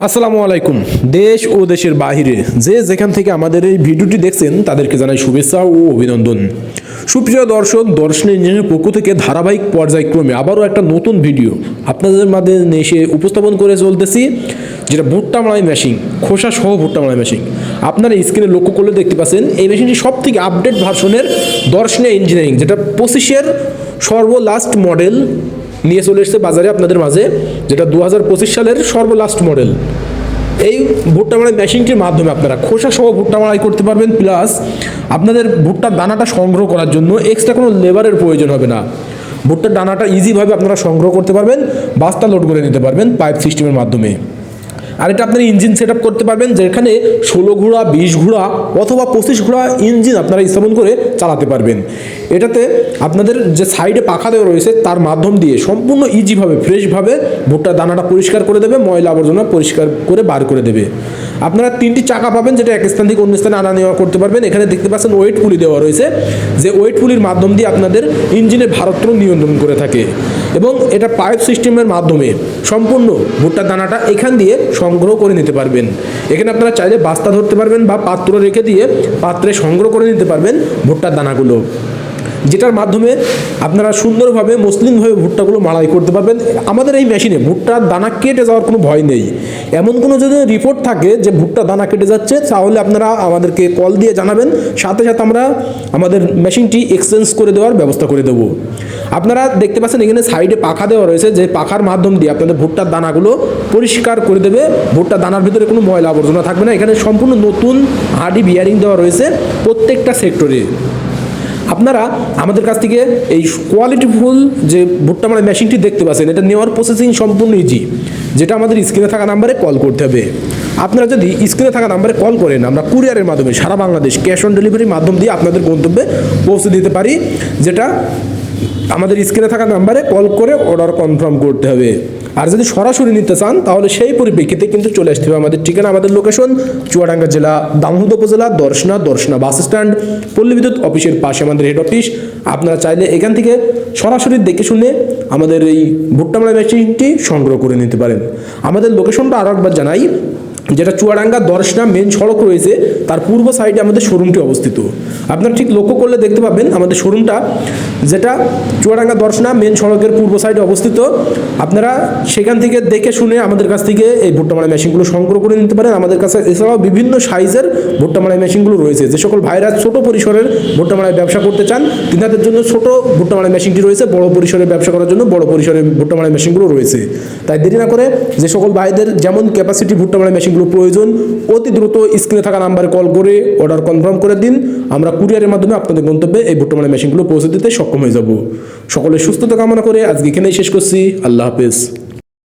আসসালামু আলাইকুম। দেশ ও দেশের বাহিরে যে যেখান থেকে আমাদের এই ভিডিওটি দেখছেন তাদেরকে জানাই শুভেচ্ছা ও অভিনন্দন। সুপ্রিয় দর্শক, দর্শন ইঞ্জিনের পক্ষ থেকে ধারাবাহিক পর্যায়ক্রমে আবারও একটা নতুন ভিডিও আপনাদের মাঝে এসে উপস্থাপন করে চলতেছি, যেটা ভুট্টা মাড়াই মেশিন, খোসা সহ ভুট্টা মাড়াই মেশিন। আপনারা স্ক্রিনে লক্ষ্য করলে দেখতে পাচ্ছেন এই মেশিনটি সব থেকে আপডেট ভার্সনের দর্শনীয় ইঞ্জিনিয়ারিং, যেটা 25-এর সর্বলাস্ট মডেল নিয়ে চলে এসেছে বাজারে আপনাদের মাঝে, যেটা 2025 সালের সর্বলাস্ট মডেল। এই ভুট্টা মাড়াই মেশিনটির মাধ্যমে আপনারা খোসা সহ ভুট্টা মাড়াই করতে পারবেন, প্লাস আপনাদের ভুট্টার দানাটা সংগ্রহ করার জন্য এক্সট্রা কোনো লেবারের প্রয়োজন হবে না। ভুট্টার দানাটা ইজিভাবে আপনারা সংগ্রহ করতে পারবেন, বাস্তা লোড করে নিতে পারবেন পাইপ সিস্টেমের মাধ্যমে। আর এটা আপনারা ইঞ্জিন সেট আপ করতে পারবেন, যেখানে 16 ঘোড়া, 20 ঘোড়া অথবা 25 ঘোড়া ইঞ্জিন আপনারা স্থাপন করে চালাতে পারবেন। এটাতে আপনাদের যে সাইডে পাখা দেওয়া রয়েছে তার মাধ্যম দিয়ে সম্পূর্ণ ইজিভাবে ফ্রেশভাবে ভুট্টার দানাটা পরিষ্কার করে দেবে, ময়লা আবর্জনা পরিষ্কার করে বার করে দেবে। আপনারা 3টি চাকা পাবেন, যেটা এক স্থান থেকে অন্য স্থানে আনা নেওয়া করতে পারবেন। এখানে দেখতে পাচ্ছেন ওয়েট পুলি দেওয়া রয়েছে, যে ওয়েট পুলির মাধ্যম দিয়ে আপনাদের ইঞ্জিনের ভারত্ব নিয়ন্ত্রণ করে থাকে, এবং এটা পাইপ সিস্টেমের মাধ্যমে সম্পূর্ণ ভুট্টার দানাটা এখান দিয়ে সংগ্রহ করে নিতে পারবেন। এখানে আপনারা চাইলে বাস্তা ধরতে পারবেন বা পাত্র রেখে দিয়ে পাত্রে সংগ্রহ করে নিতে পারবেন ভুট্টার দানাগুলো, যেটার মাধ্যমে আপনারা সুন্দরভাবে মসৃণভাবে ভুট্টাগুলো মাড়াই করতে পারবেন। আমাদের এই মেশিনে ভুট্টার দানা কেটে যাওয়ার কোনো ভয় নেই। এমন কোনো যদি রিপোর্ট থাকে যে ভুট্টার দানা কেটে যাচ্ছে, তাহলে আপনারা আমাদেরকে কল দিয়ে জানাবেন, সাথে সাথে আমরা আমাদের মেশিনটি এক্সচেঞ্জ করে দেওয়ার ব্যবস্থা করে দেবো। আপনারা দেখতে পাচ্ছেন এখানে সাইডে পাখা দেওয়া রয়েছে, যে পাখার মাধ্যম দিয়ে আপনাদের ভুট্টার দানাগুলো পরিষ্কার করে দেবে। ভুট্টার দানার ভিতরে কোনো ময়লা আবর্জনা থাকবে না। এখানে সম্পূর্ণ নতুন হার্ডি বিয়ারিং দেওয়া রয়েছে প্রত্যেকটা সেক্টরে। আপনারা আমাদের কাছ থেকে এই কোয়ালিটিফুল যে ভুট্টা মাড়াই মেশিনটি দেখতে পাচ্ছেন, এটা নেওয়ার প্রসেসিং সম্পূর্ণ ইজি, যেটা আমাদের স্ক্রিনে থাকা নাম্বারে কল করতে হবে। আপনারা যদি স্ক্রিনে থাকা নাম্বারে কল করেন, আমরা কুরিয়ারের মাধ্যমে সারা বাংলাদেশ ক্যাশ অন ডেলিভারির মাধ্যম দিয়ে আপনাদের গন্তব্যে পৌঁছে দিতে পারি, যেটা আমাদের স্ক্রিনে থাকা নাম্বারে কল করে অর্ডার কনফার্ম করতে হবে। আর যদি সরাসরি নিতে চান তাহলে সেই পরিপ্রেক্ষিতে কিন্তু চলে আসতে হবে। আমাদের ঠিকানা, আমাদের লোকেশন চুয়াডাঙ্গা জেলা, দামোহদ উপজেলা, দর্শনা বাস স্ট্যান্ড, পল্লী বিদ্যুৎ অফিসের পাশে আমাদের হেড অফিস। আপনারা চাইলে এখান থেকে সরাসরি দেখে শুনে আমাদের এই ভুট্টা মাড়াই মেশিনটি সংগ্রহ করে নিতে পারেন। আমাদের লোকেশনটা আরও একবার জানাই, যেটা চুয়াডাঙ্গা দর্শনা মেন সড়ক রয়েছে, তার পূর্ব সাইডে আমাদের শোরুমটি অবস্থিত। আপনারা ঠিক লক্ষ্য করলে দেখতে পাবেন আমাদের শোরুমটা, যেটা চুয়াডাঙ্গা দর্শনা মেন সড়কের পূর্ব সাইডে অবস্থিত। আপনারা সেখান থেকে দেখে শুনে আমাদের কাছ থেকে এই ভুট্টা মাড়াই মেশিনগুলো সংগ্রহ করে নিতে পারেন। আমাদের কাছে এছাড়াও বিভিন্ন সাইজের ভুট্টা মাড়াই মেশিনগুলো রয়েছে। যে সকল ভাইরা ছোট পরিসরের ভুট্টা মাড়াই ব্যবসা করতে চান, তিনাদের জন্য ছোট ভুট্টা মাড়াই মেশিনটি রয়েছে, বড় পরিসরে ব্যবসা করার জন্য বড় পরিসরের ভুট্টা মাড়াই মেশিনগুলো রয়েছে। তাই দেরি না করে যে সকল ভাইদের যেমন ক্যাপাসিটি ভুট্টা মাড়াই মেশিনগুলো প্রয়োজন, অতি দ্রুত স্ক্রিনে থাকা নাম্বারে কল করে অর্ডার কনফার্ম করে দিন। আমরা কুরিয়ারের মাধ্যমে আপনাদের গন্তব্যে এই ভুট্টা মাড়াই মেশিনগুলো পৌঁছে দিতে সক্ষম হয়ে যাব। সকলের সুস্থতা কামনা করে আজকে এখানেই শেষ করছি। আল্লাহ হাফেজ।